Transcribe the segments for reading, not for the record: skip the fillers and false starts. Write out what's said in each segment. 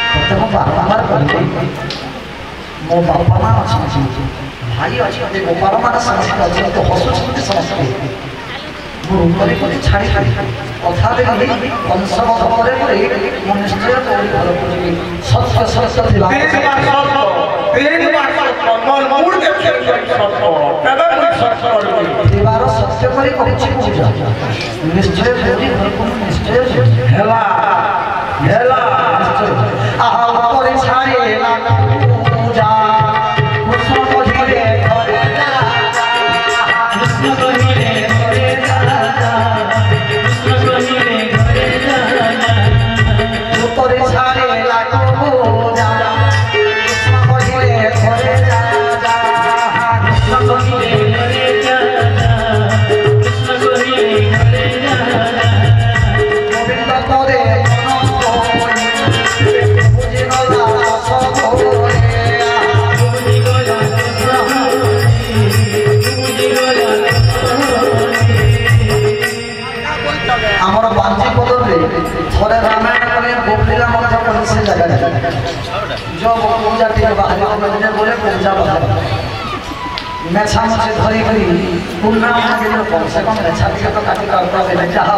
प्रथम बारंबार कहते मो बापा माँ अच्छी भाई अच्छे गोपाल मान समस्त अच्छे तो हसुँच समस्ते रूपरी प्रति छाड़ी कथा देखी कंसवध मो निश्चय तोरी घर को जी सत्य सत्य दीवार सत्य करी कहछि पूजा निश्चय तोरी घर को निश्चय हेला हेला आहा ऊपर छाड़े ना पूजा कृष्ण कहिले करे जा कृष्ण कहिले करे जा कृष्ण कहिले करे जा ऊपर छाड़े ना पूजा कृष्ण कहिले करे जा कृष्ण कहिले करे जा कृष्ण कहिले करे जा गोविंद तोरे आमर बांजीपद थे रामायण गोपलीला से जगह जो पूजा टे बाहर बोले पूजा बाहर मेछा मुझे धरी धरी पूर्णा कम से कम मेछा टे तो काटी काटता जहाँ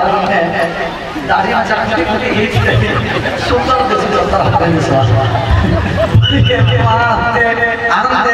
दाढ़ी में चाकरी सुंदर आनंद